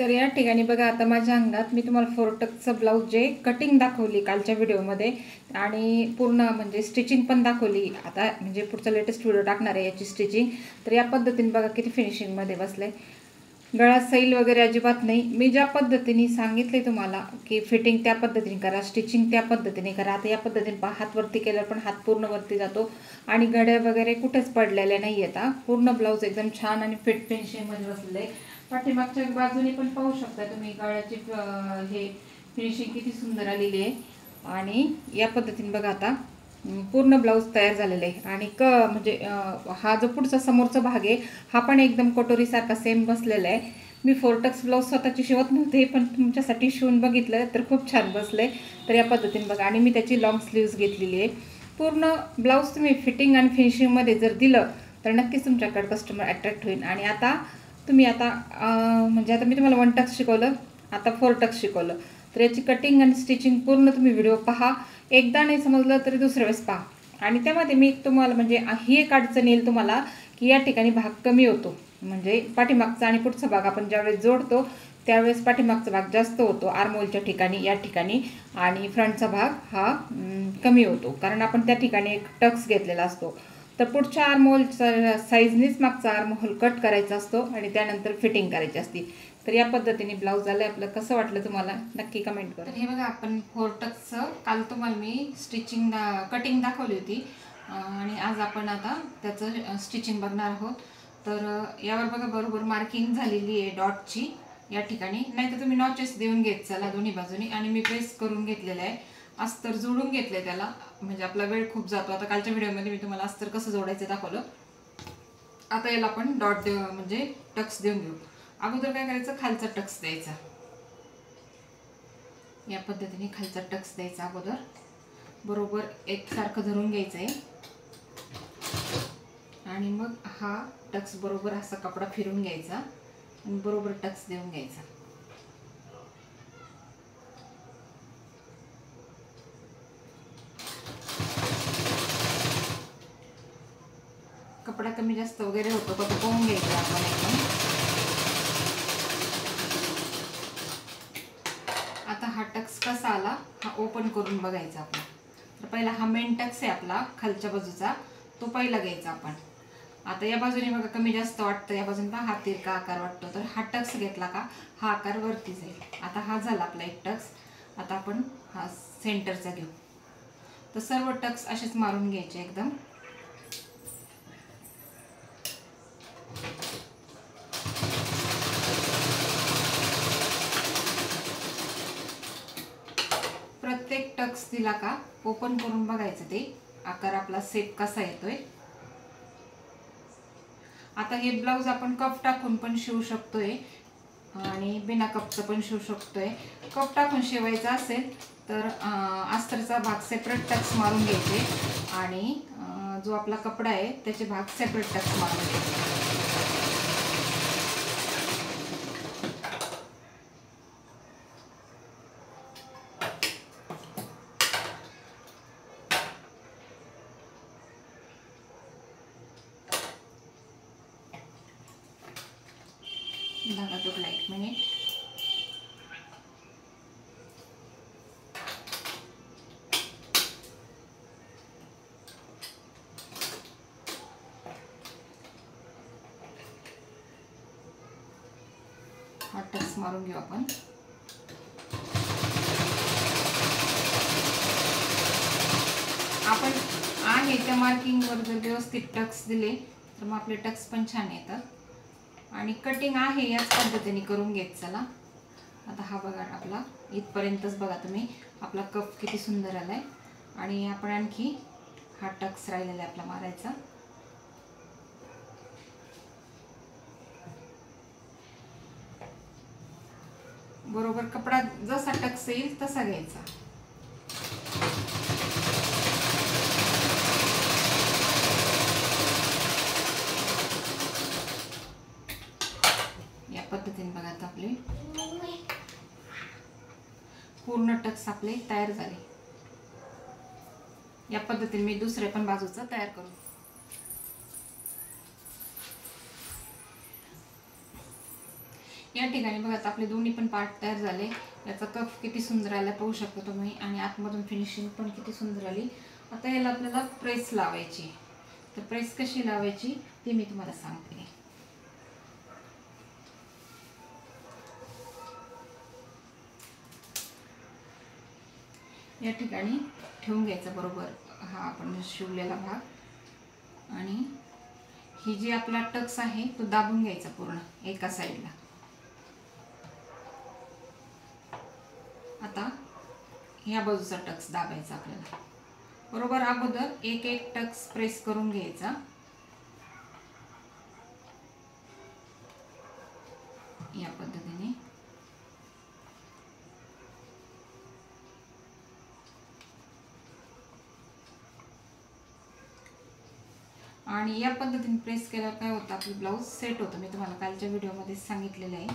तर या ठिकाणी बघा आता माझ्या अंगात मी तुम्हाला फोरटक्सचं ब्लाऊज जे कटिंग दाखवली कालच्या व्हिडिओमध्ये आणि पूर्ण म्हणजे स्टिचिंग पण दाखवली. आता म्हणजे पुढचा लेटेस्ट व्हिडिओ टाकणार आहे याची स्टिचिंग. तर या पद्धतीने बघा किती फिनिशिंगमध्ये बसले. गळा सैल वगैरे अजिबात नाही. मी ज्या पद्धतीने सांगितले तुम्हाला की फिटिंग त्या पद्धतीने करा, स्टिचिंग त्या पद्धतीने करा. आता या पद्धतीने पहा, हात वरती केल्यावर पण हात पूर्ण वरती जातो आणि घड्या वगैरे कुठेच पडलेल्या नाही आहेत. पूर्ण ब्लाऊज एकदम छान आणि फिट फिनिशिंगमध्ये बसलेलं आहे. पाठीमागच्या बाजूने पण पाहू शकता तुम्ही गळ्याची हे फिनिशिंग किती सुंदर आलेली आहे. आणि या पद्धतीने बघा आता पूर्ण ब्लाऊज तयार झालेला आहे. आणि म्हणजे हा जो पुढचा समोरचा भाग आहे हा पण एकदम कटोरीसारखा सेम बसलेला आहे. मी फोरटक्स ब्लाऊज स्वतःची शिवत नव्हते, पण तुमच्यासाठी शिवून बघितलं तर खूप छान बसले. तर या पद्धतीने बघा. आणि मी त्याची लॉंग स्लीव्ज घेतलेली आहे. पूर्ण ब्लाऊज तुम्ही फिटिंग आणि फिनिशिंगमध्ये जर दिलं तर नक्कीच तुमच्याकडे कस्टमर अट्रॅक्ट होईल. आणि आता तुम्ही म्हणजे आता मी तुम्हाला 1 टक्स शिकवलं, आता 4 टक्स शिकवलं. तर याची कटिंग आणि स्टिचिंग पूर्ण तुम्ही व्हिडिओ पहा. एकदा नाही समजलं तरी दुसऱ्या वेळेस पहा. आणि त्यामध्ये मी तुम्हाला म्हणजे ही एक अडचण येईल तुम्हाला की या ठिकाणी भाग कमी होतो. म्हणजे पाठीमागचा आणि पुढचा भाग आपण ज्यावेळेस जोडतो त्यावेळेस पाठीमागचा भाग जास्त होतो आर्महोलच्या ठिकाणी या ठिकाणी, आणि फ्रंटचा भाग हा कमी होतो कारण आपण त्या ठिकाणी एक टक्स घेतलेला असतो. तर पुढच्या आर्महोलच्या साईजनीच मागचा आर्महोल कट करायचा असतो आणि त्यानंतर फिटिंग करायची असते. तर या पद्धतीने ब्लाऊज झालं आपलं. कसं वाटलं तुम्हाला नक्की कमेंट करा. तर हे बघा, आपण फोरटक्सचं काल तुम्हाला मी कटिंग दाखवली होती आणि आज आपण आता त्याचं स्टिचिंग बघणार आहोत. तर यावर बघा बरोबर मार्किंग झालेली आहे डॉटची या ठिकाणी. नाही तर तुम्ही नॉचेस देऊन घेत चला दोन्ही बाजूनी. आणि मी प्रेस करून घेतलेलं आहे, अस्तर जोडून घेतलंय त्याला. म्हणजे आपला वेळ खूप जातो. आता कालच्या व्हिडिओमध्ये मी तुम्हाला अस्तर कसं जोडायचं दाखवलं. आता याला आपण डॉट म्हणजे टक्स देऊन घेऊ. अगोदर काय करायचं, खालचा टक्स द्यायचा. या पद्धतीने खालचा टक्स द्यायचा अगोदर. बरोबर एकसारखं धरून घ्यायचं आहे आणि मग हा टक्स बरोबर असा कपडा फिरून घ्यायचा आणि बरोबर टक्स देऊन घ्यायचा. कपडा कमी जास्त वगैरे होतो का तो पाहून घ्यायचा आपण एकदम. आता हा टक्स कसा आला हा ओपन करून बघायचा आपण. तर पहिला हा मेन टक्स आहे आपला खालच्या बाजूचा, तो पहिला घ्यायचा आपण. आता या बाजूने बघा कमी जास्त वाटतं, या बाजूने हा तिरका आकार वाटतो. तर हा टक्स घेतला का हा आकार वरती जाईल. आता हा झाला आपला एक टक्स. आता आपण हा सेंटरचा घेऊ. तर सर्व टक्स असेच मारून घ्यायचे एकदम. प्रत्येक टक्स दिला का ओपन करून बघायचं ते आकार आपला सेट कसा येतोय. आता हे ब्लाऊज आपण कप टाकून पण शिवू शकतोय आणि बिना कपचं पण शिवू शकतोय. कप टाकून शिवायचा असेल तर अस्तरचा भाग सेपरेट टक्स मारून घ्यायचे आणि जो आपला कपडा आहे त्याचे भाग सेपरेट टक्स मारून घ्यायचे. धागा तुटला, 1 मिनिट. हा टक्स मारून घेऊ आपण. आपण आहे त्या मार्किंगवर जर व्यवस्थित टक्स दिले तर मग आपले टक्स पण छान येतात. आणि कटिंग आहे याच पद्धतीने करून घेत चला. आता हा बघा आपला इथपर्यंतच बघा तुम्ही, आपला कप किती सुंदर आलाय. आणि आपण आणखी हा टक्स राहिलेला आहे आपला मारायचा. बरोबर कपडा जसा टक्स येईल तसा घ्यायचा. या पद्धतीने बघा आता आपले पूर्ण टक्स आपले तयार झाले. या पद्धतीने मी दुसरे पण बाजूचा तयार करू. या ठिकाणी बघा आता आपले दोन्ही पण पार्ट तयार झाले. याचा कप किती सुंदर आला पाहू शकता तुम्ही आणि आतमधून फिनिशिंग पण किती सुंदर आली. आता याला आपल्याला प्रेस लावायची. तर प्रेस कशी लावायची ते मी तुम्हाला सांगते. या ठिकाणी ठेवून घ्यायचा बरोबर हा आपण शिवलेला भाग आणि ही जी आपला टक्स आहे तो दाबून घ्यायचा पूर्ण एका साईडला. आता या बाजूचा टक्स दाबायचा आपल्याला. बरोबर अगोदर एक एक टक्स प्रेस करून घ्यायचा. या पद्धतीने आणि या पद्धतीने प्रेस केल्यावर काय होतं आपलं ब्लाऊज सेट होतं. मी तुम्हाला कालच्या व्हिडिओमध्ये सांगितलेलं आहे.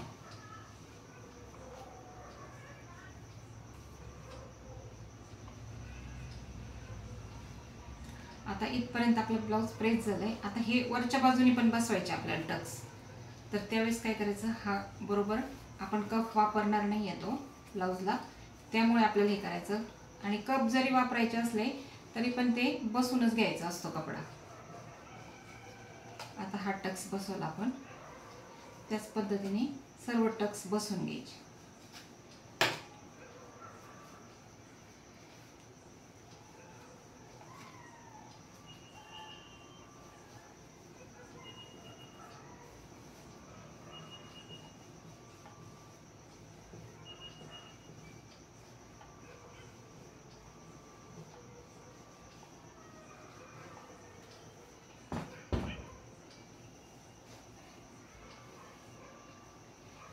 आता इथपर्यंत आपलं ब्लाऊज प्रेस झालंय. आता हे वरच्या बाजूने पण बसवायचे आपल्याला टक्स. तर त्यावेळेस काय करायचं हा बरोबर आपण कप वापरणार नाही आहे तो ब्लाऊजला, त्यामुळे आपल्याला हे करायचं. आणि कप जरी वापरायचे असले तरी पण ते बसूनच घ्यायचा असतो कपडा. आता हा टक्स बसवला आपण त्याच पद्धतीने सर्व टक्स बसवून घ्यायचे.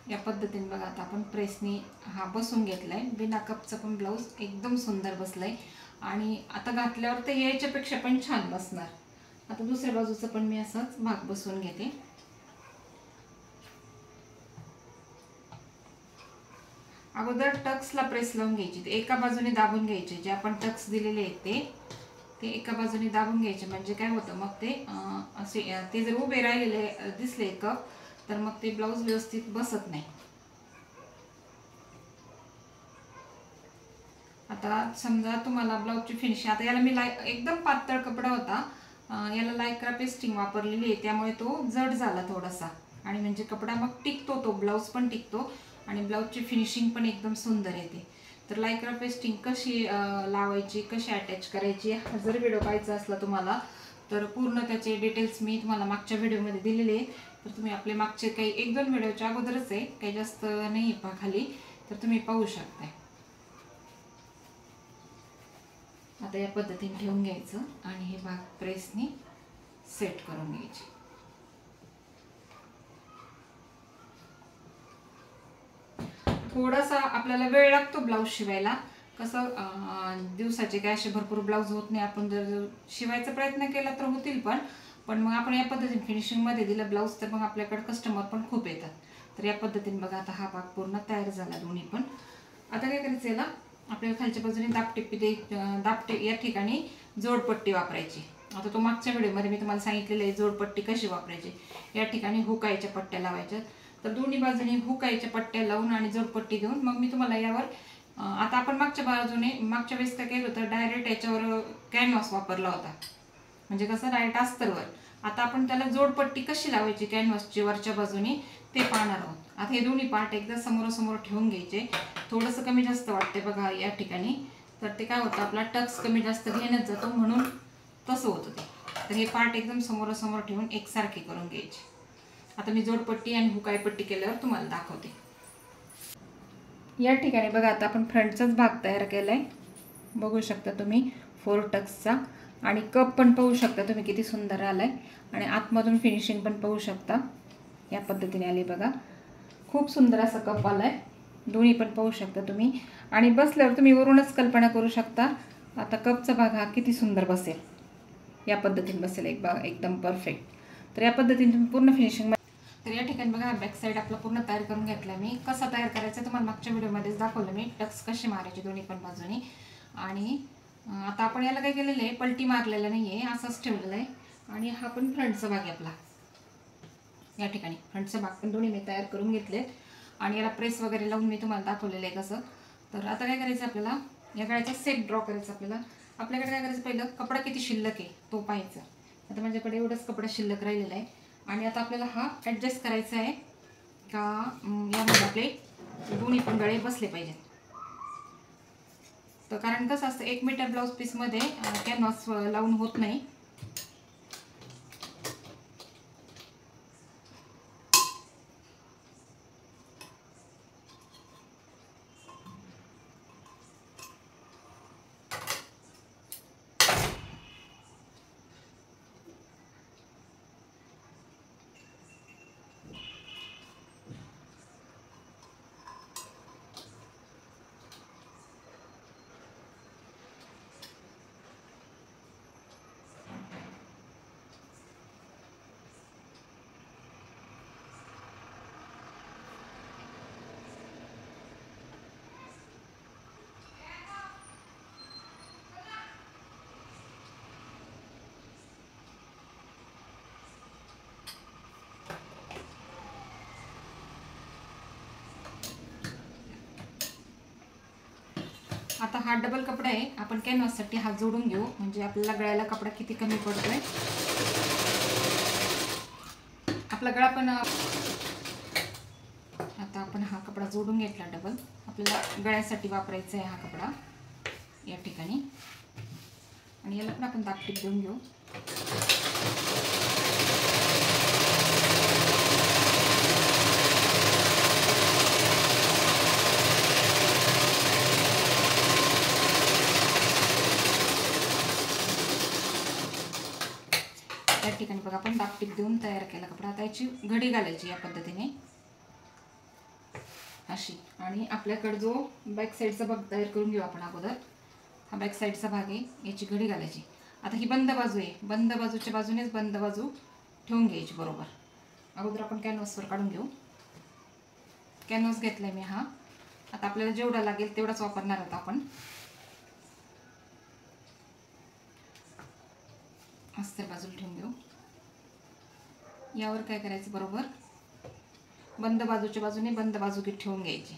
या पद्धतीने बघा आता आपण प्रेसनी हा बसून घेतलाय. बिना कपचा पण ब्लाऊज एकदम सुंदर बसलाय आणि आता घातल्यावर तर याच्यापेक्षा पण छान बसणार. आता दुसऱ्या बाजूचं पण मी असंच भाग बसवून घेते. अगोदर टक्सला प्रेस लावून घ्यायची. ते एका बाजूने दाबून घ्यायचे. जे आपण टक्स दिलेले आहेत ते एका बाजूने दाबून घ्यायचे. म्हणजे काय होतं मग ते असे ते जर उभे राहिलेले दिसले कप तर मग ते ब्लाऊज व्यवस्थित बसत नाही. आता समजा तुम्हाला ब्लाऊजची फिनिशिंग आता याला मी एकदम पातळ कपडा होता, याला लायक्रा पेस्टिंग वापरलेली आहे त्यामुळे तो जड झाला थोडासा. आणि म्हणजे कपडा मग टिकतो, तो ब्लाऊज पण टिकतो आणि ब्लाऊजची फिनिशिंग पण एकदम सुंदर येते. तर लायक्रा पेस्टिंग कशी लावायची, कशी अटॅच करायची हा जर व्हिडिओ पाहायचा असला तुम्हाला तर पूर्ण त्याचे डिटेल्स मी तुम्हाला मागच्या व्हिडिओमध्ये दिलेले आहे. तर तुम्ही आपले मागचे काही 1-2 व्हिडिओच्या अगोदरच आहे, काही जास्त नाही पहा खाली, तर तुम्ही पाहू शकता. आता या पद्धतीने ठेवून घ्यायचं आणि हे भाग प्रेसनी सेट करून घ्यायचे. थोडासा आपल्याला वेळ लागतो ब्लाऊज शिवायला. कसं दिवसाचे काय असे भरपूर ब्लाऊज होत नाही. आपण जर शिवायचा प्रयत्न केला तर होतील पण मग आपण या पद्धतीने फिनिशिंगमध्ये दिलं ब्लाऊज तर मग आपल्याकडे कस्टमर पण खूप येतात. तर या पद्धतीने बघा आता हा भाग पूर्ण तयार झाला दोन्ही पण. आता काय करायचं याला आपल्याला खालच्या बाजूने दाबटे या ठिकाणी जोडपट्टी वापरायची. आता तो मागच्या व्हिडिओमध्ये मी तुम्हाला सांगितलेलं आहे जोडपट्टी कशी वापरायची. या ठिकाणी हुकायच्या पट्ट्या लावायच्या. तर दोन्ही बाजूने हुकायच्या पट्ट्या लावून आणि जोडपट्टी देऊन मग मी तुम्हाला यावर आता आपण मागच्या वेळेस काय केलं होतं डायरेक्ट याच्यावर कॅनव्हास वापरला होता, म्हणजे कसं डायरेक्ट अस्तरवर. आता आपण त्याला जोडपट्टी कशी लावायची कॅनव्हासची वरच्या बाजूने ते पाहणार आहोत. आता हे दोन्ही पार्ट एकदा समोरासमोर ठेवून घ्यायचे. थोडंसं कमी जास्त वाटते बघा या ठिकाणी, तर ते काय होतं आपला टक्स कमी जास्त घेण्यात जातो म्हणून तसं होतं ते. तर हे पार्ट एकदम समोरासमोर ठेवून एकसारखे करून घ्यायचे. आता मी जोडपट्टी आणि हुकाईपट्टी केल्यावर तुम्हाला दाखवते. या ठिकाणी बघा आता आपण फ्रंटचाच भाग तयार केलाय, बघू शकता तुम्ही 4 टक्सचा. आणि कप पण पाहू शकता तुम्ही किती सुंदर आलाय आणि आतमधून फिनिशिंग पण पाहू शकता. या पद्धतीने आली बघा, खूप सुंदर असा कप आलाय. दोन्ही पण पाहू शकता तुम्ही आणि बसल्यावर तुम्ही वरूनच कल्पना करू शकता आता कपचा भाग हा किती सुंदर बसेल. या पद्धतीने बसेल एकदम परफेक्ट. तर या पद्धतीने तुम्ही पूर्ण फिनिशिंग. तर या ठिकाणी बघा बॅक साईड आपला पूर्ण तयार करून घेतला मी. कसा तयार करायचा तुम्हाला मागच्या व्हिडिओमध्येच दाखवलं मी, टक्स कसे मारायचे दोन्ही पण बाजूनी. आणि आता आपण याला काय केलेलं आहे पलटी मारलेलं नाही आहे, असंच ठेवलेलं आहे. आणि हा पण फ्रंटचा भाग आहे आपला. या ठिकाणी फ्रंटचा भाग पण दोन्ही मी तयार करून घेतले. आणि याला प्रेस वगैरे लावून मी तुम्हाला दाखवलेलं आहे कसं. तर आता काय करायचं आपल्याला, या गळ्याचा सेट ड्रॉ करायचा आपल्याला. आपल्याकडे काय करायचं, पहिलं कपडा किती शिल्लक आहे तो पाहायचा. आता माझ्याकडे एवढंच कपडा शिल्लक राहिलेला आहे आणि आता आपल्याला हा ॲडजस्ट करायचा आहे का यामध्ये आपले दोन्ही पण गळे बसले पाहिजेत. तर कारण कसं असतं 1 मीटर ब्लाऊज पीसमध्ये कॅनव्हास लावून होत नाही. आता हा डबल कपडा आहे, आपण कॅनव्हाससाठी हा जोडून घेऊ म्हणजे आपल्याला गळ्याला कपडा किती कमी पडतोय. आपला गळा पण आता आपण हा कपडा जोडून घेतला डबल. आपल्याला गळ्यासाठी वापरायचा आहे हा कपडा या ठिकाणी. आणि याला पण आपण दाबटीप देऊन घेऊ. या ठिकाणी बघा आपण दाबटीप देऊन तयार केला कपडा. आता याची घडी घालायची या पद्धतीने अशी. आणि आपल्याकडे जो बॅक साईडचा भाग तयार करून घेऊ आपण अगोदर. हा बॅक साईडचा भाग आहे, याची घडी घालायची. आता ही बंद बाजू आहे, बंद बाजूच्या बाजूनेच बंद बाजू ठेवून घ्यायची बरोबर. अगोदर आपण कॅनव्हासवर काढून घेऊ. कॅनव्हास घेतलाय मी हा. आता आपल्याला जेवढा लागेल तेवढाच वापरणार आहोत आपण. अस्तर बाजूला ठेवून घेऊ. यावर काय करायचं, बरोबर बंद बाजूच्या बाजूने बंद बाजू ठेवून घ्यायची.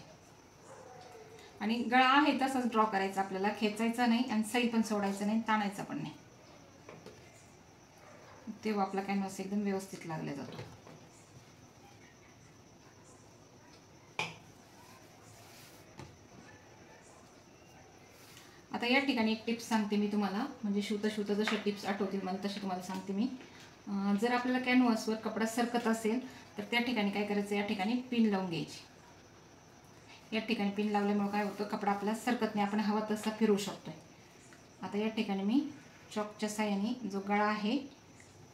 आणि गळा आहे तसाच ड्रॉ करायचा आपल्याला, खेचायचा नाही आणि सैल पण सोडायचं नाही, ताणायचा पण नाही. तेव्हा आपला कॅनव्हास एकदम व्यवस्थित लागला जातो. आता या ठिकाणी एक टिप्स सांगते मी तुम्हाला, म्हणजे शिवता शिवता जशा टिप्स आठवतील मला तशी तुम्हाला सांगते मी. जर आपल्याला कॅनव्हासवर कपडा सरकत असेल तर त्या ठिकाणी काय करायचं, या ठिकाणी पिन लावून घ्यायची. या ठिकाणी पिन लावल्यामुळे काय होतं, कपडा आपला सरकत नाही, आपण हवा तसा फिरवू शकतोय. आता या ठिकाणी मी चॉकच्या साहाय्याने जो गळा आहे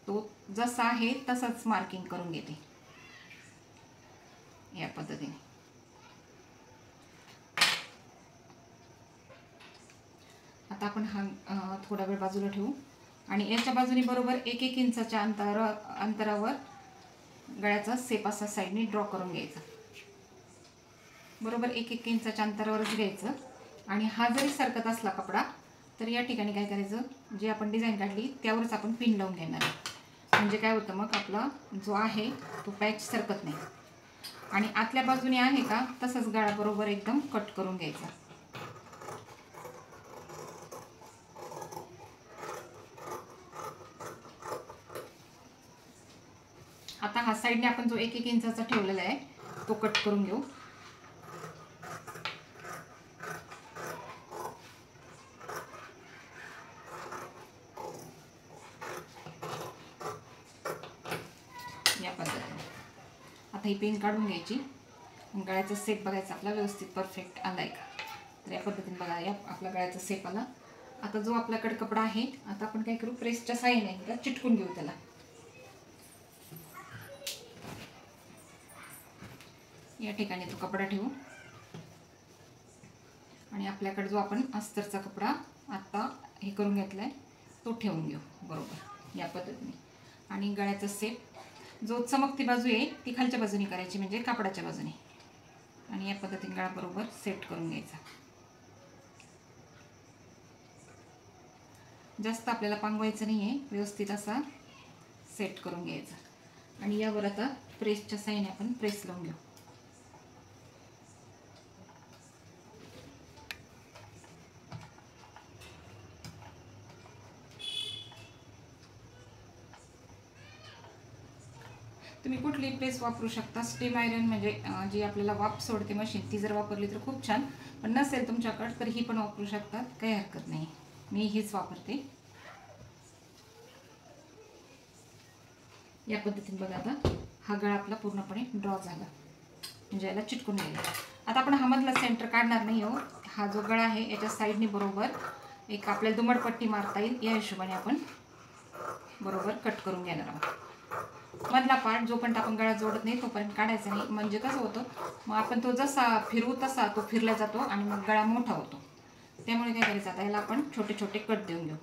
तो जसा आहे तसाच मार्किंग करून घेते या पद्धतीने. आता आपण हा थोडा वेळ बाजूला ठेवू आणि याच्या बाजूने बरोबर 1-1 इंचाच्या अंतरावर गळ्याचा सेप असा साईडने ड्रॉ करून घ्यायचा. बरोबर 1-1 इंचाच्या अंतरावरच घ्यायचं. आणि हा जरी सरकत असला कपडा तर या ठिकाणी काय करायचं, जे आपण डिझाईन काढली त्यावरच आपण पिन लावून घेणार आहे. म्हणजे काय होतं, मग आपला जो आहे तो पॅच सरकत नाही. आणि आतल्या बाजूने आहे का तसंच गळा बरोबर एकदम कट करून घ्यायचा. आता हा साईडने आपण जो 1-1 इंचाचा ठेवलेला आहे तो कट करून घेऊ. या पद्धतीने आता ही पिन काढून घ्यायची. गळ्याचा सेप बघायचा आपला व्यवस्थित परफेक्ट आलाय का. तर या पद्धतीने बघा, या आपला गळ्याचा सेप आला. आता जो आपल्याकडे कपडा आहे, आता आपण काय करू, प्रेसच्या साहाय्याने चिटकून घेऊ त्याला. या ठिकाणी तो कपडा ठेवू आणि आपल्याकडे जो आपण अस्तरचा कपडा आता हे करून घेतलाय तो ठेवून घेऊ बरोबर या पद्धतीने. आणि गळ्याचा सेप जो चमकती बाजू आहे ती खालच्या बाजूने करायची, म्हणजे कापडाच्या बाजूने. आणि या पद्धतीने गळा बरोबर सेट करून घ्यायचा. जास्त आपल्याला पांगवायचं नाही आहे, व्यवस्थित असा सेट करून घ्यायचा. आणि यावर आता प्रेसच्या साहाय्याने आपण प्रेस लावून घेऊ. तुम्ही कुठली प्रेस वापरू शकता. स्टीम आयरन म्हणजे जी आपल्याला वाफ सोडते मशीन, ती जर वापरली तर खूप छान. पण नसेल तुमच्याकडे तर ही पण वापरू शकतात, काही हरकत नाही. मी हीच वापरते. या पद्धतीने बघा आता हा गळा आपला पूर्णपणे ड्रॉ झाला, म्हणजे याला चिटकून गेला. आता आपण हा मधला सेंटर काढणार नाही हो. हा जो गळा आहे याच्या साईडने बरोबर एक आपल्याला दुमडपट्टी मारता येईल या हिशोबाने आपण बरोबर कट करून घेणार आहोत. मधला पार्ट जोपर्यंत आपण गळा जोडत नाही तोपर्यंत काढायचा नाही. म्हणजे कसं होतं, मग आपण तो जसा फिरवू तसा तो फिरला जातो आणि मग गळा मोठा होतो. त्यामुळे काय करायचं, आता याला आपण छोटे छोटे कट देऊन घेऊ.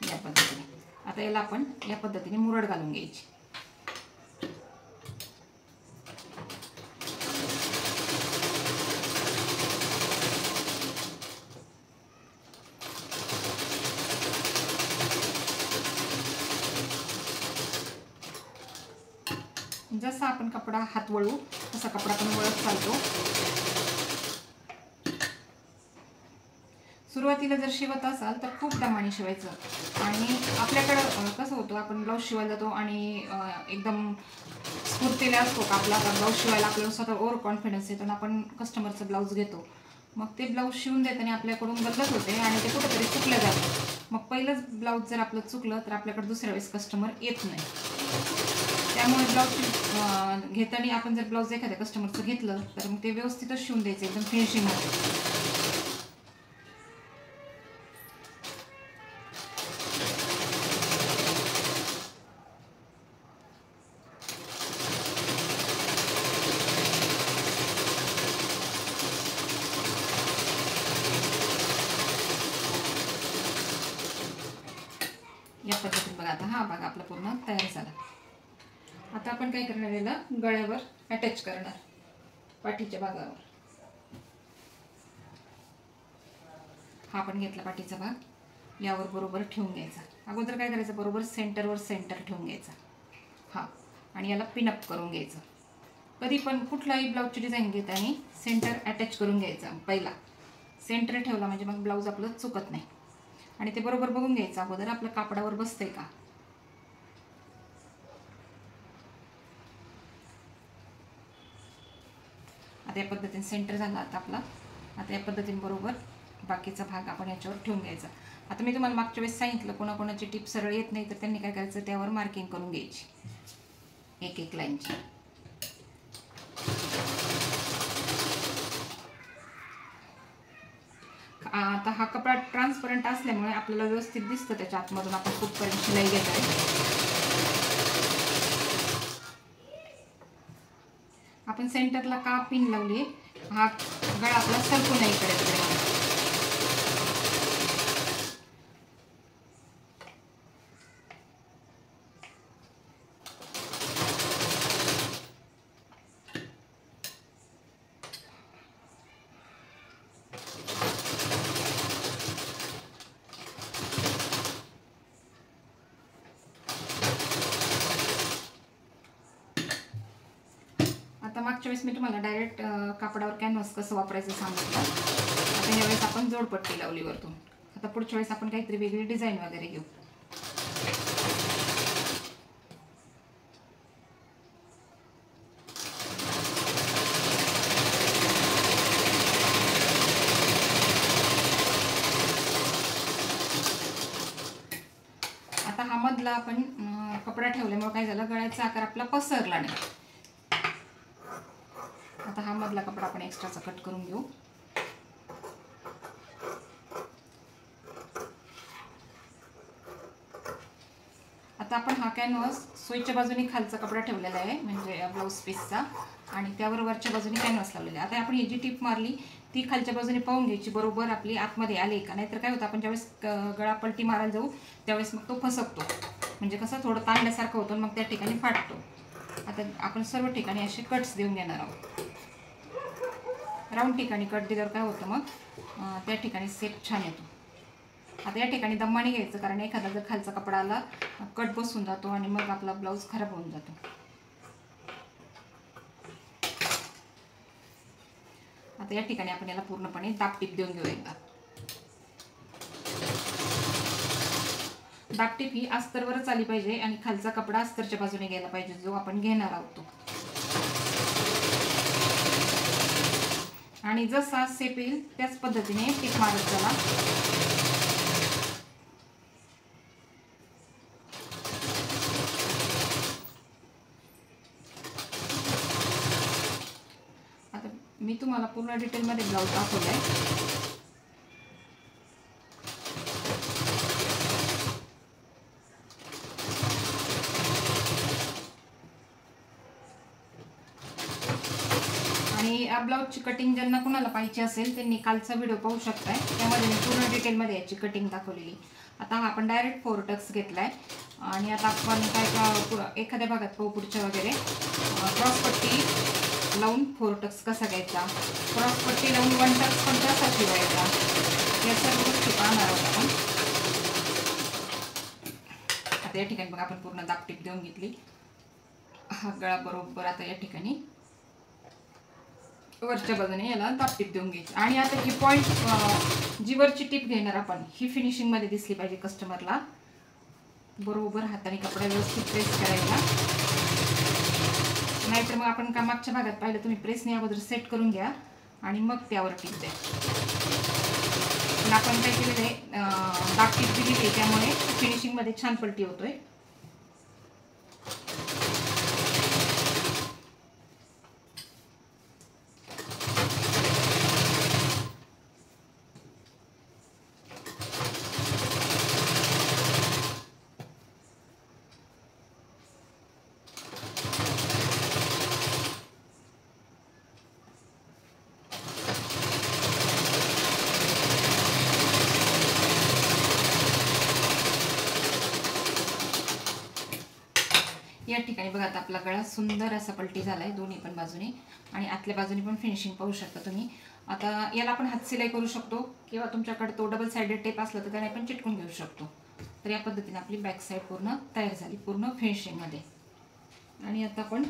या पद्धतीने आता याला आपण या पद्धतीने मुरड घालून घ्यायची. जसा आपण कपडा हात वळू तसा कपडा पण वळत चालतो. सुरुवातीला जर शिवत असाल तर खूप दमाने शिवायचं. आणि आपल्याकडं कसं होतं, आपण ब्लाऊज शिवायला जातो आणि एकदम स्फूर्तीला असतो का आपला ब्लाऊज शिवायला, आपल्याला स्वतः ओव्हर कॉन्फिडन्स येतो आणि आपण कस्टमरचं ब्लाऊज घेतो. मग ते ब्लाऊज शिवून देताना आपल्याकडून गलत होते आणि ते कुठेतरी चुकलं जातं. मग पहिलंच ब्लाऊज जर आपलं चुकलं तर आपल्याकडे दुसऱ्या वेळेस कस्टमर येत नाही. त्यामुळे ब्लाऊज घेताना आपण जर ब्लाऊज एखाद्या कस्टमरचं घेतलं तर मग ते व्यवस्थितच शिवून द्यायचं, एकदम फिनिशिंगमध्ये. या पद्धतीने बघा आता हा भाग आपला पूर्ण तयार झाला. आता आपण काय करणार, याला गळ्यावर अटॅच करणार, पाठीच्या भागावर. हा आपण घेतला पाठीचा भाग, यावर बरोबर ठेवून घ्यायचा. अगोदर काय करायचं, बरोबर सेंटरवर सेंटर ठेवून घ्यायचा हा, आणि याला पिनअप करून घ्यायचं. कधी पण कुठलाही ब्लाऊजची डिझाईन घेताना सेंटर अटॅच करून घ्यायचं. पहिला सेंटर ठेवला म्हणजे मग ब्लाऊज आपलं चुकत नाही. आणि ते बरोबर बघून घ्यायचं अगोदर आपलं कापडावर बसतंय का. आता या पद्धतीने सेंटर झाला आता आपला. आता या पद्धतीने बरोबर बाकीचा भाग आपण याच्यावर ठेवून घ्यायचा. आता मी तुम्हाला मागच्या वेळेस सांगितलं, कोणाकोणाची टिप सरळ येत नाही तर त्यांनी काय करायचं, त्यावर मार्किंग करून घ्यायची एक एक लाईनची. आता हा कपडा ट्रान्सपरंट असल्यामुळे आपल्याला व्यवस्थित दिसतं त्याच्या आतमधून आपण कुठपर्यंत शिलाई घेत आहे. आपण सेंटरला का पिन लावली, हा गळा आपला सरकू नाही इकडे तिकडे. आता मागच्या वेळेस मी तुम्हाला डायरेक्ट कापडावर कॅनव्हास कसं वापरायचं सांगितलं. आता यावेळेस आपण जोडपट्टी लावली वरतून. आता पुढच्या वेळेस आपण काहीतरी वेगळी डिझाईन वगैरे घेऊ. आता हा मधला आपण कपडा ठेवल्यामुळे काय झालं, गळ्याचा आकार आपला पसरला नाही. आता हा मधला कपडा आपण एक्स्ट्राचा कट करून घेऊ. आता आपण हा कॅनव्हास सोयीच्या बाजूने खालचा कपडा ठेवलेला आहे, म्हणजे ब्लाऊज पीसचा, आणि त्यावर वरच्या बाजूने कॅनव्हास लावलेला आहे. आता आपण ही जी टीप मारली ती खालच्या बाजूने पाहून घ्यायची, बरोबर आपली आतमध्ये आली का. नाहीतर काय होतं, आपण ज्यावेळेस गळा पलटी मारायला जाऊ त्यावेळेस मग तो फसकतो, म्हणजे कसं थोडं ताणल्यासारखं होतं, मग त्या ठिकाणी फाटतो. आता आपण सर्व ठिकाणी असे कट्स देऊन घेणार आहोत. राऊंड ठिकाणी कट दिल्यावर काय होतं, मग त्या ठिकाणी सेट छान येतो. आता या ठिकाणी दमाने घ्यायचं, कारण एखादा जर खालचा कपडाला कट बसून जातो आणि मग आपला ब्लाऊज खराब होऊन जातो. आता या ठिकाणी आपण याला पूर्णपणे दाबटीप देऊन घेऊ एकदा. दाबटीप ही अस्तरवरच आली पाहिजे आणि खालचा कपडा अस्तरच्या बाजूने गेला पाहिजे जो आपण घेणार आहोत तो. आणि जसा सेप येईल त्याच पद्धतीने टीप मारत चला. आता मी तुम्हाला पूर्ण डिटेलमध्ये ब्लाऊज दाखवलाय. आणि या ब्लाऊजची कटिंग ज्यांना कोणाला पाहिजे असेल त्यांनी कालचा व्हिडिओ पाहू शकताय. त्यामध्ये मी पूर्ण डिटेलमध्ये याची कटिंग दाखवलेली. आता हा आपण डायरेक्ट 4 टक्स घेतलाय आणि आता आपण काय एखाद्या भागात पाहू पुढच्या वगैरे क्रॉसपट्टी लावून 4 टक्स कसा घ्यायचा, क्रॉसपट्टी लावून 1 टक्स पण कसा शिवायचा, या सर्व गोष्टी पाहणार आहोत आपण. आता या ठिकाणी बघा आपण पूर्ण दाबटीप देऊन घेतली. हा गळा बरोबर आता या ठिकाणी वरच्या बाजूने याला दाबटीप देऊन घ्यायची. आणि आता ही पॉईंट जी वरची टीप घेणार आपण ही फिनिशिंगमध्ये दिसली पाहिजे कस्टमरला. बरोबर हाताने कपडा व्यवस्थित प्रेस करायचा. नाहीतर मग आपण का मागच्या भागात पाहिलं तुम्ही प्रेसने अगोदर सेट करून घ्या आणि मग त्यावर टीप द्या. पण आपण काय केलेलं आहे दाबटीप दिली आहे त्यामुळे फिनिशिंगमध्ये छान पलटी होतोय. या ठिकाणी बघा आता आपला गळा सुंदर असा पलटी झाला आहे दोन्ही पण बाजूने आणि आतल्या बाजूने पण फिनिशिंग पाहू शकता तुम्ही. आता याला आपण हात सिलाई करू शकतो किंवा तुमच्याकडे तो डबल साइडेड टेप असला तर त्याने आपण चिटकून घेऊ शकतो. तर या पद्धतीने आपली बॅक साईड पूर्ण तयार झाली पूर्ण फिनिशिंगमध्ये. आणि आता आपण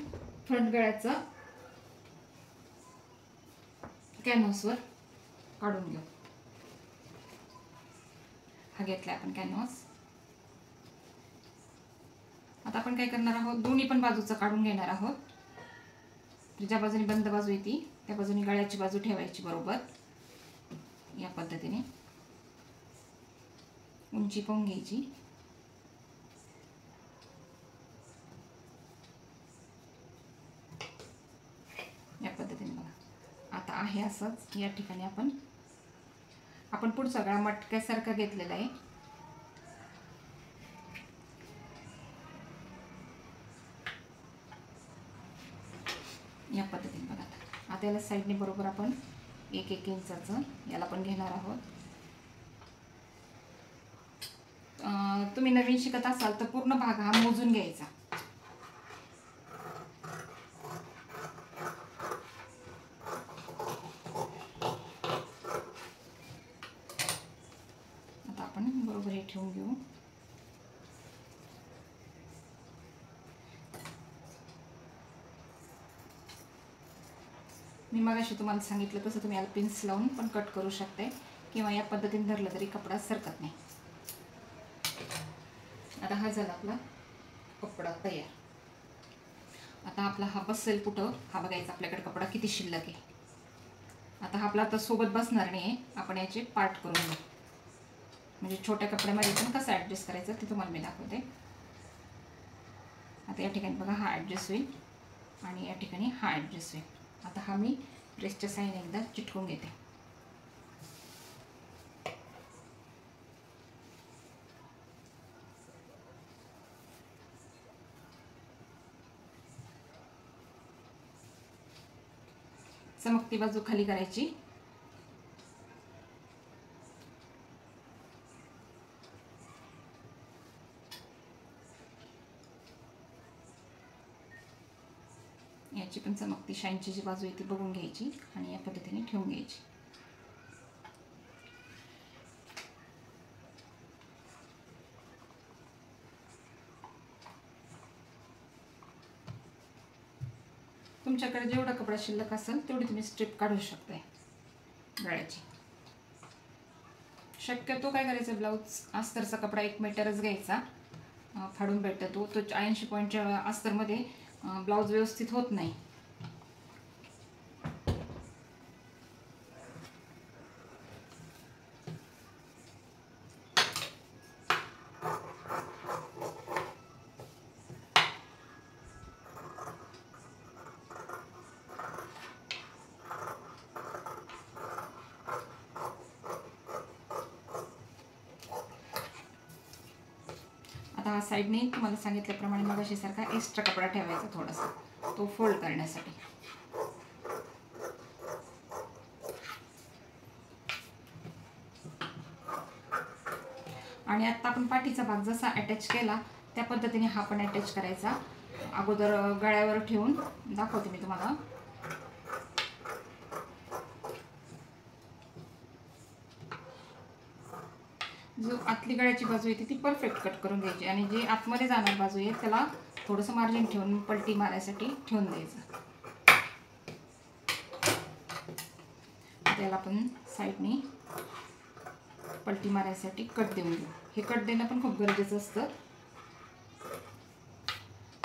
फ्रंट गळ्याचा कॅनव्हासवर काढून घेऊ. हा घेतला आपण कॅनव्हास. आता आपण काय करणार आहोत दोन्ही पण बाजूचं काढून घेणार आहोत. ज्या बाजूने बंद बाजू येते त्या बाजूने गळ्याची बाजू ठेवायची बरोबर या पद्धतीने. उंची पाहून घ्यायची. या पद्धतीने बघा आता आहे असंच. या ठिकाणी आपण पुढचा गळा मटक्यासारखा घेतलेला आहे. या पद्धतीने बघा आता याला साईडने बरोबर आपण 1-1 इंचाचं याला पण घेणार आहोत. तुम्ही नवीन शिकत असाल तर पूर्ण भाग हा मोजून घ्यायचा. आता आपण बरोबर हे ठेवून घेऊ. मी मगाशी तुम्हाला सांगितलं तसं तुम्ही याला पिन्स लावून पण कट करू शकता किंवा या पद्धतीने धरलं तरी कपडा सरकत नाही. आता हा झाला आपला कपडा तयार. आता आपला हा बसेल कुठं हा बघायचा आपल्याकडे कपडा किती शिल्लक आहे. आता हा आपला तर सोबत बसणार नाही. आपण याचे पार्ट करून घेऊ म्हणजे छोट्या कपड्यामध्ये पण कसं ॲडजस्ट करायचं ते तुम्हाला मी दाखवते. आता या ठिकाणी बघा हा ॲडजस्ट होईल आणि या ठिकाणी हा ॲडजस्ट होईल. आता हा मी प्रेसच्या साईने एकदा चिटकून घेते. चमकती बाजू खाली करायची. याची पण चमकती शाईनची जी बाजू आहे ती बघून घ्यायची आणि या पद्धतीने ठेवून घ्यायची. तुमच्याकडे जेवढा कपडा शिल्लक असेल तेवढी तुम्ही स्ट्रिप काढू शकता. गळ्याची. शक्यतो काय करायचं, ब्लाऊज अस्तरचा कपडा 1 मीटरच घ्यायचा. फाडून भेटतो तो 80 पॉईंटच्या अस्तरमध्ये ब्लाऊज व्यवस्थित होत नाही. आता हा साईडने तुम्हाला सांगितल्याप्रमाणे मग अशी सारखा एक्स्ट्रा कपडा ठेवायचा थोडासा, तो फोल्ड करण्यासाठी. आणि आता आपण पाठीचा भाग जसा अटॅच केला त्या पद्धतीने हा पण अटॅच करायचा. अगोदर गळ्यावर ठेवून दाखवते मी तुम्हाला. जो आतली गळ्याची बाजू येते ती परफेक्ट कट करून घ्यायची आणि जी आतमध्ये जाणार बाजू आहे त्याला थोडंसं मार्जिन ठेवून पलटी मारायसाठी ठेवून द्यायचं. त्याला आपण साईडने पलटी मारायसाठी कट देऊन घेऊ. हे कट देणं पण खूप गरजेचं असतं.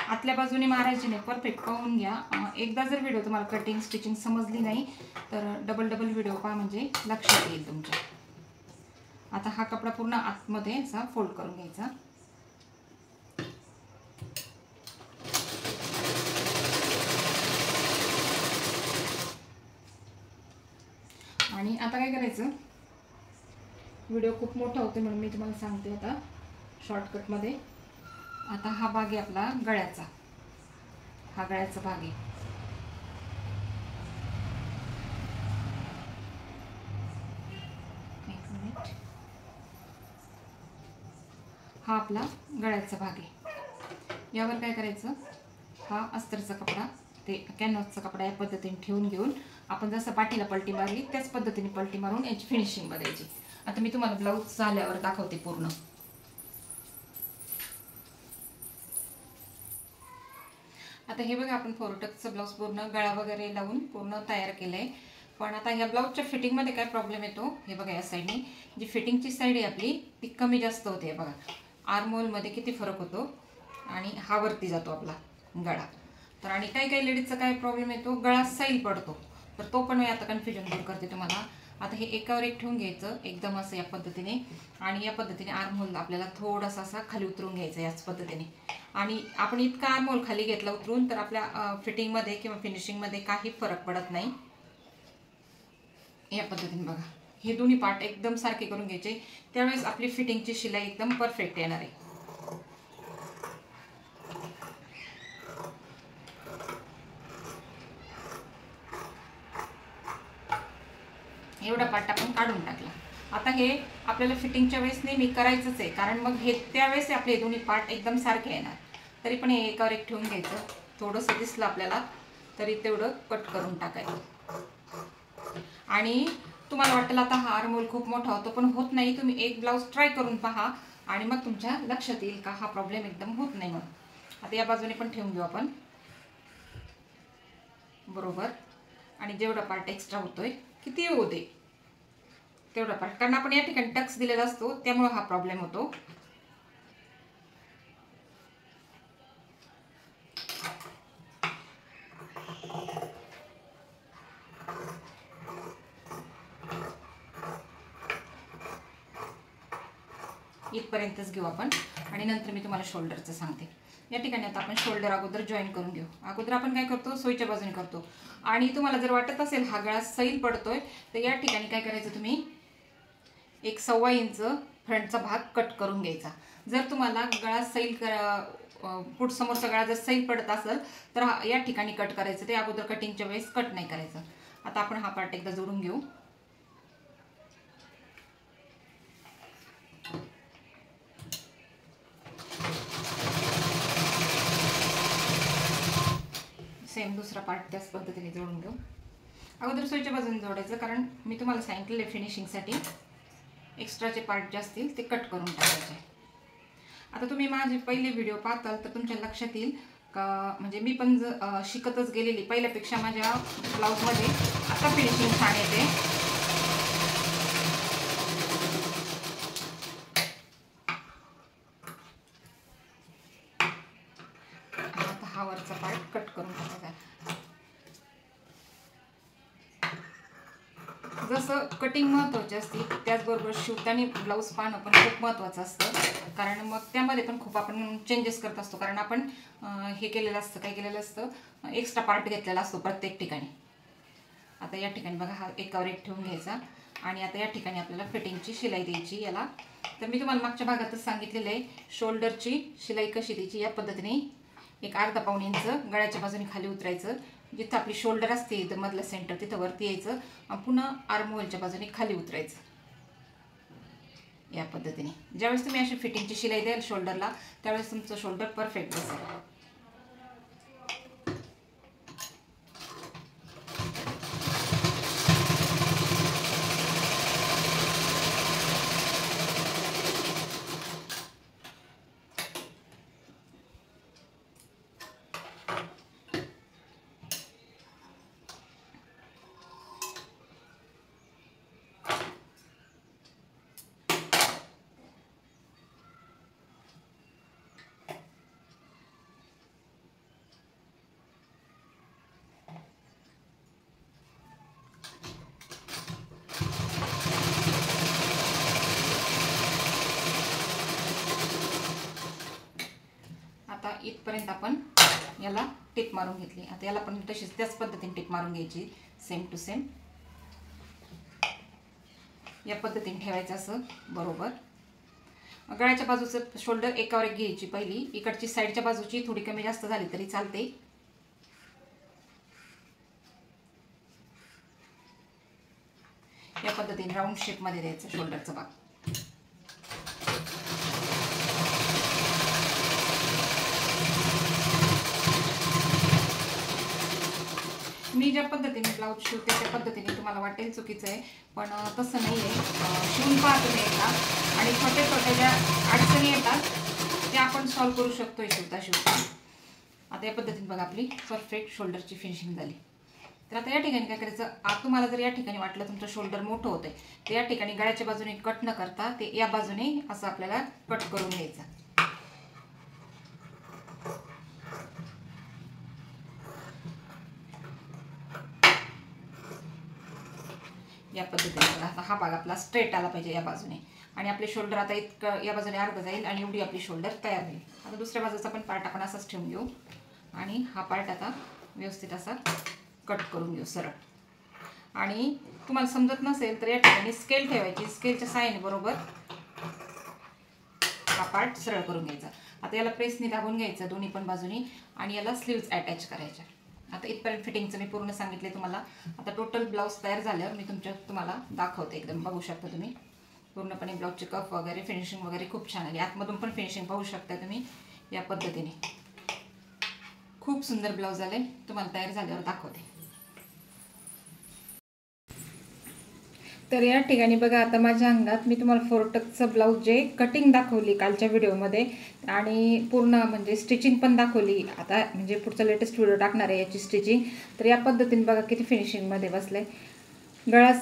आतल्या बाजूने मारायची नाही, परफेक्ट पाहून घ्या. एकदा जर व्हिडिओ तुम्हाला कटिंग स्टिचिंग समजली नाही तर डबल व्हिडिओ पहा, म्हणजे लक्षात येईल तुमच्या. आता हा कपडा पूर्ण आतमध्ये असा फोल्ड करून घ्यायचा. आणि आता काय करायचं, व्हिडिओ खूप मोठा होतो म्हणून मी तुम्हाला सांगते आता शॉर्टकटमध्ये. आता हा भाग आहे आपला गळ्याचा, हा गळ्याचा भाग आहे. हा आपला गळ्याचा भाग आहे. यावर काय करायचं, हा अस्तरचा कपडा, ते कॅनव्हासचा कपडा या पद्धतीने ठेवून घेऊन आपण जसं पाठीला पलटी मारली त्याच पद्धतीने पलटी मारून याची फिनिशिंग बघायची. आता मी तुम्हाला ब्लाऊज झाल्यावर दाखवते पूर्ण. आता हे बघा, आपण फोरटक्सचं ब्लाऊज पूर्ण गळा वगैरे लावून पूर्ण तयार केलं आहे. पण आता ह्या ब्लाऊजच्या फिटिंगमध्ये काय प्रॉब्लेम येतो, हे बघा या साईडने जी फिटिंगची साईड आहे आपली ती कमी जास्त होते. बघा आर्महोलमध्ये किती फरक होतो आणि हा वरती जातो आपला गळा. तर आणि काही लेडीजचा काय प्रॉब्लेम येतो, गळा सैल पडतो. तर तो पण मी आता कन्फ्युजन दूर करते तुम्हाला. आता हे एकावर एक ठेवून घ्यायचं एकदम असं या पद्धतीने, आणि या पद्धतीने आर्महोल आपल्याला थोडासा असा खाली उतरून घ्यायचा याच पद्धतीने. आणि आपण इतका आर्महोल खाली घेतला उतरून तर आपल्या फिटिंगमध्ये किंवा फिनिशिंगमध्ये काही फरक पडत नाही. या पद्धतीने बघा, हे दोन्ही पार्ट एकदम सारखे करून घ्यायचे, त्यावेळेस आपली फिटिंगची शिलाई एकदम परफेक्ट येणार आहे. एवढा पार्ट आपण काढून टाकला. आता हे आपल्याला फिटिंगच्या वेळेस नेहमी करायचंच आहे, कारण मग हे त्यावेळेस आपले दोन्ही पार्ट एकदम सारखे येणार. तरी पण हे एकावर एक ठेवून घ्यायचं. थोडंसं दिसलं आपल्याला तरी तेवढं कट करून टाकायचं. आणि तुम्हाला वाटेल आता हा आर्महोल खूप मोठा होतो, पण होत नाही. तुम्ही एक ब्लाऊज ट्राय करून पहा आणि मग तुमच्या लक्षात येईल का हा प्रॉब्लेम एकदम होत नाही. मग आता या बाजूने पण ठेवून घेऊ आपण बरोबर. आणि जेवढा पार्ट एक्स्ट्रा होतोय किती होते तेवढा पार्ट, कारण आपण या ठिकाणी टक्स दिलेला असतो त्यामुळे हा प्रॉब्लेम होतो. इथपर्यंतच घेऊ आपण आणि नंतर मी तुम्हाला शोल्डरचं सांगते. या ठिकाणी आता आपण शोल्डर अगोदर जॉईन करून घेऊ. अगोदर आपण काय करतो, सोयीच्या बाजूने करतो. आणि तुम्हाला जर वाटत असेल हा गळा सैल पडतोय तर या ठिकाणी काय करायचं, तुम्ही 1.25 इंच फ्रंटचा भाग कट करून घ्यायचा. जर तुम्हाला गळा सैल पुढ समोरचा गळा जर सैल पडत असेल तर या ठिकाणी कट करायचं, ते अगोदर कटिंगच्या वेळेस कट नाही करायचं. आता आपण हा पार्ट एकदा जोडून घेऊ. सेम दुसरा पार्ट त्याच पद्धतीने जोडून घेऊ. अगोदर सोयीच्या बाजूने जोडायचं, कारण मी तुम्हाला सांगितलेलं फिनिशिंगसाठी एक्स्ट्राचे पार्ट जे असतील ते कट करून टाकायचे. आता तुम्ही माझे पहिले व्हिडिओ पाहताल तर तुमच्या लक्षात येईल का, म्हणजे मी पण शिकतच गेलेली, पहिल्यापेक्षा माझ्या ब्लाऊजमध्ये आता फिनिशिंग छान येते. जसं कटिंग महत्त्वाची असते त्याचबरोबर शिवताना ब्लाऊज पाहणं पण खूप महत्त्वाचं असतं, कारण मग त्यामध्ये पण खूप आपण चेंजेस करत असतो, कारण आपण हे केलेलं असतं, काय केलेलं असतं, एक्स्ट्रा पार्ट घेतलेला असतो प्रत्येक ठिकाणी. आता या ठिकाणी बघा हा एकावर एक ठेवून घ्यायचा आणि आता या ठिकाणी आपल्याला फिटिंगची शिलाई द्यायची याला. तर मी तुम्हाला मागच्या भागातच सांगितलेलं आहे शोल्डरची शिलाई कशी द्यायची. या पद्धतीने एक अर्धा पाऊण इंच गळ्याच्या बाजूने खाली उतरायचं, जिथं आपली शोल्डर असते इथं मधलं सेंटर तिथं वरती यायचं आणि पुन्हा आर्महोलच्या बाजूने खाली उतरायचं. या पद्धतीने ज्यावेळेस तुम्ही अशी फिटिंगची शिलाई द्याल शोल्डरला त्यावेळेस तुमचं शोल्डर परफेक्ट बसेल. आता इथपर्यंत आपण याला टिप मारून घेतली. आता याला पण तशीच त्याच पद्धतीने टिप मारून घ्यायची, सेम टू सेम या पद्धतीने ठेवायचं असं बरोबर. गळ्याच्या बाजूचं शोल्डर एकावर एक घ्यायची पहिली, इकडची साईडच्या बाजूची थोडी कमी जास्त झाली तरी चालते. या पद्धतीने राऊंड शेपमध्ये द्यायचं शोल्डरचा भाग. मी ज्या पद्धतीने ब्लाऊज शिवते त्या पद्धतीने तुम्हाला वाटेल चुकीचं आहे, पण तसं नाही आहे. शिवून पहा तुम्ही एकदा आणि छोट्या छोट्या ज्या अडचणी येतात त्या आपण सॉल्व करू शकतो शिवता शिवता. आता या पद्धतीने बघा आपली परफेक्ट शोल्डरची फिनिशिंग झाली. तर आता या ठिकाणी काय करायचं, तुम्हाला जर या ठिकाणी वाटलं तुमचं शोल्डर मोठं होतंय तर या ठिकाणी गळ्याच्या बाजूने कट न करता ते या बाजूने असं आपल्याला कट करून घ्यायचं. या पद्धतीने आता हा भाग आपला स्ट्रेट आला पाहिजे या बाजूने आणि आपले शोल्डर आता इतकं या बाजूने अर्ध जाईल आणि एवढी आपली शोल्डर तयार होईल. आता दुसऱ्या बाजूचा पण पार्ट आपण असाच ठेवून घेऊ आणि हा पार्ट आता व्यवस्थित असा कट करून घेऊ सरळ. आणि तुम्हाला समजत नसेल तर या ठिकाणी स्केल ठेवायची, स्केलच्या साहाय्याने बरोबर हा पार्ट सरळ करून घ्यायचा. आता याला प्रेसने दाबून घ्यायचं दोन्ही पण बाजूनी आणि याला स्लीव्ज अटॅच करायच्या. आता इथपर्यंत फिटिंगचं मी पूर्ण सांगितले तुम्हाला. आता टोटल ब्लाऊज तयार झाल्यावर मी तुम्हाला दाखवते. एकदम बघू शकता तुम्ही पूर्णपणे ब्लाऊजचे कफ वगैरे फिनिशिंग वगैरे खूप छान आली. आतमधून पण फिनिशिंग पाहू शकता तुम्ही. या पद्धतीने खूप सुंदर ब्लाऊज आले. तुम्हाला तयार झाल्यावर दाखवते. तर या ठिकाणी बघा आता माझ्या अंगात मी तुम्हाला 4 टक्सचं ब्लाऊज जे कटिंग दाखवली कालच्या व्हिडिओमध्ये आणि पूर्ण म्हणजे स्टिचिंग पण दाखवली. आता म्हणजे पुढचा लेटेस्ट व्हिडिओ टाकणार आहे याची स्टिचिंग. तर या पद्धतीने बघा किती फिनिशिंगमध्ये बसले. गळा